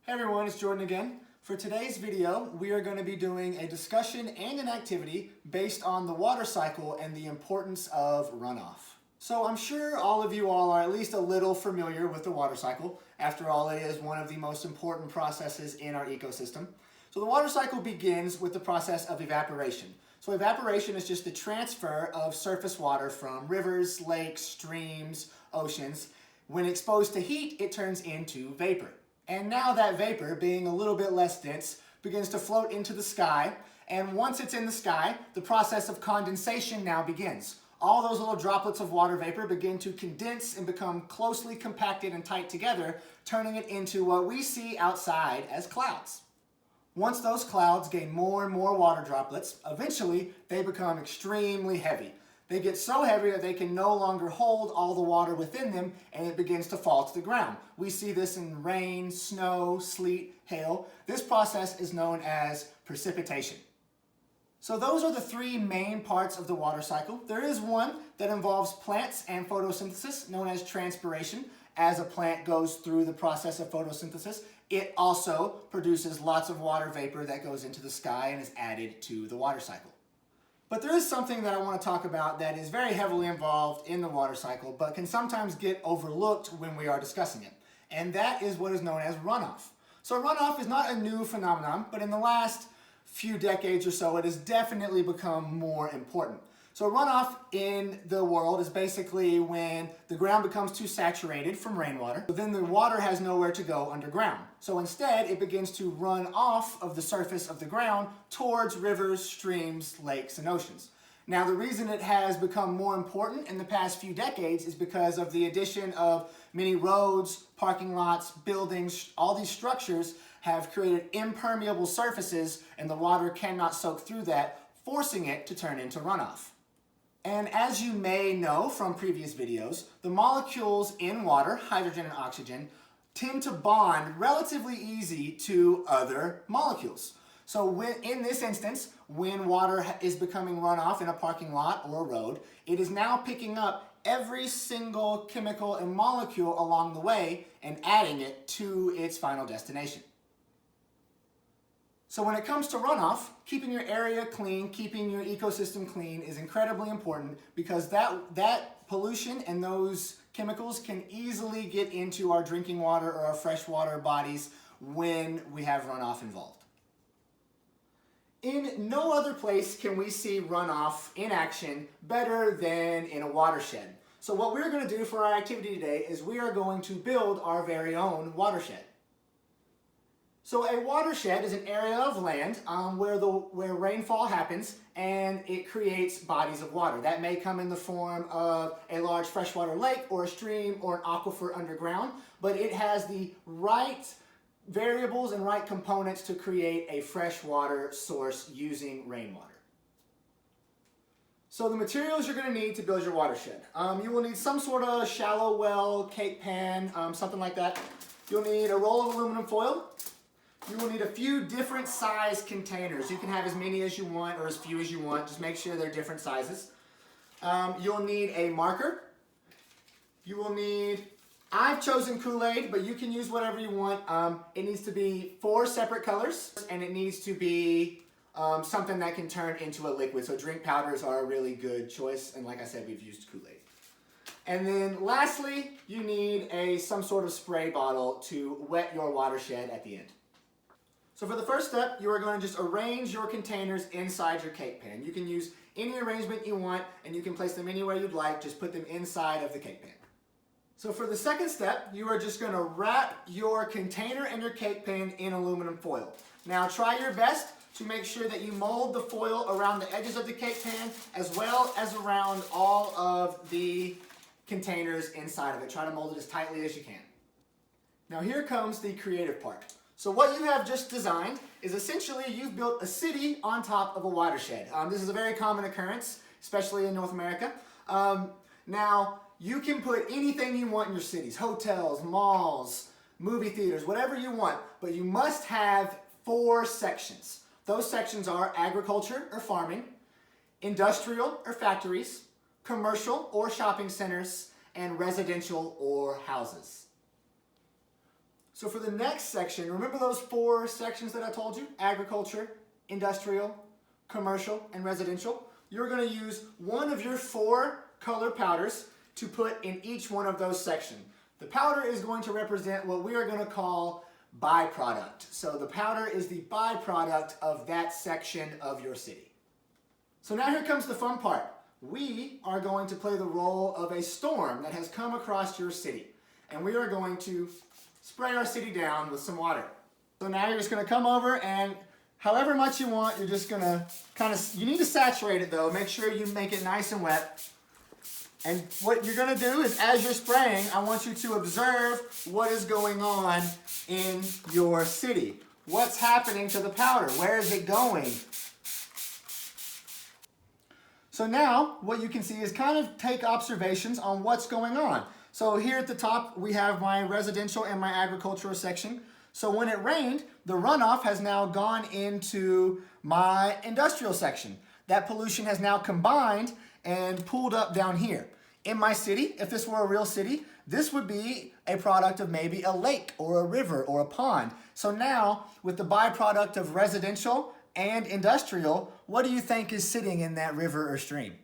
Hey everyone, it's Jordan again. For today's video, we are going to be doing a discussion and an activity based on the water cycle and the importance of runoff. So I'm sure all of you all are at least a little familiar with the water cycle. After all, it is one of the most important processes in our ecosystem. So the water cycle begins with the process of evaporation. So evaporation is just the transfer of surface water from rivers, lakes, streams, oceans. When exposed to heat, it turns into vapor. And now that vapor, being a little bit less dense, begins to float into the sky. And once it's in the sky, the process of condensation now begins. All those little droplets of water vapor begin to condense and become closely compacted and tight together, turning it into what we see outside as clouds. Once those clouds gain more and more water droplets, eventually they become extremely heavy. They get so heavy that they can no longer hold all the water within them, and it begins to fall to the ground. We see this in rain, snow, sleet, hail. This process is known as precipitation. So those are the three main parts of the water cycle. There is one that involves plants and photosynthesis, known as transpiration. As a plant goes through the process of photosynthesis, it also produces lots of water vapor that goes into the sky and is added to the water cycle. But there is something that I want to talk about that is very heavily involved in the water cycle, but can sometimes get overlooked when we are discussing it. And that is what is known as runoff. So runoff is not a new phenomenon, but in the last few decades or so, it has definitely become more important. So runoff in the world is basically when the ground becomes too saturated from rainwater, but then the water has nowhere to go underground. So instead, it begins to run off of the surface of the ground towards rivers, streams, lakes, and oceans. Now, the reason it has become more important in the past few decades is because of the addition of many roads, parking lots, buildings. All these structures have created impermeable surfaces, and the water cannot soak through that, forcing it to turn into runoff. And as you may know from previous videos, the molecules in water, hydrogen and oxygen, tend to bond relatively easy to other molecules. So in this instance, when water is becoming runoff in a parking lot or a road, it is now picking up every single chemical and molecule along the way and adding it to its final destination. So when it comes to runoff, keeping your area clean, keeping your ecosystem clean is incredibly important because that pollution and those chemicals can easily get into our drinking water or our freshwater bodies when we have runoff involved. In no other place can we see runoff in action better than in a watershed. So what we're going to do for our activity today is we are going to build our very own watershed. So a watershed is an area of land where rainfall happens and it creates bodies of water. That may come in the form of a large freshwater lake or a stream or an aquifer underground, but it has the right variables and right components to create a freshwater source using rainwater. So the materials you're going to need to build your watershed. You will need some sort of shallow well, cake pan, something like that. You'll need a roll of aluminum foil. You will need a few different size containers. You can have as many as you want or as few as you want. Just make sure they're different sizes. You'll need a marker. You will need, I've chosen Kool-Aid, but you can use whatever you want. It needs to be 4 separate colors, and it needs to be something that can turn into a liquid. So drink powders are a really good choice, and like I said, we've used Kool-Aid. And then lastly, you need some sort of spray bottle to wet your watershed at the end. So for the first step, you are going to just arrange your containers inside your cake pan. You can use any arrangement you want, and you can place them anywhere you'd like. Just put them inside of the cake pan. So for the second step, you are just going to wrap your container and your cake pan in aluminum foil. Now try your best to make sure that you mold the foil around the edges of the cake pan as well as around all of the containers inside of it. Try to mold it as tightly as you can. Now here comes the creative part. So what you have just designed is essentially you've built a city on top of a watershed. This is a very common occurrence, especially in North America. Now, you can put anything you want in your cities, hotels, malls, movie theaters, whatever you want, but you must have 4 sections. Those sections are agriculture or farming, industrial or factories, commercial or shopping centers, and residential or houses. So for the next section, remember those 4 sections that I told you? Agriculture, industrial, commercial, and residential. You're going to use one of your 4 color powders to put in each one of those sections. The powder is going to represent what we are going to call byproduct. So the powder is the byproduct of that section of your city. So now here comes the fun part. We are going to play the role of a storm that has come across your city. And we are going to spray our city down with some water. So now you're just going to come over and however much you want, you're just going to you need to saturate it though. Make sure you make it nice and wet. And what you're going to do is as you're spraying, I want you to observe what is going on in your city. What's happening to the powder? Where is it going? So now what you can see is kind of take observations on what's going on. So here at the top, we have my residential and my agricultural section. So when it rained, the runoff has now gone into my industrial section. That pollution has now combined and pooled up down here. In my city, if this were a real city, this would be a product of maybe a lake or a river or a pond. So now, with the byproduct of residential and industrial, what do you think is sitting in that river or stream?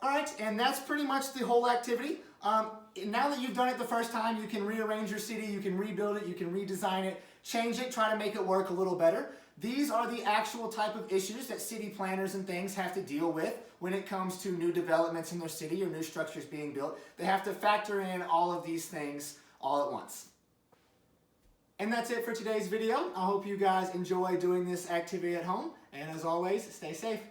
All right, and that's pretty much the whole activity. Now that you've done it the first time, you can rearrange your city, you can rebuild it, you can redesign it, change it, try to make it work a little better. These are the actual type of issues that city planners and things have to deal with when it comes to new developments in their city or new structures being built. They have to factor in all of these things all at once. And that's it for today's video. I hope you guys enjoy doing this activity at home. And as always, stay safe.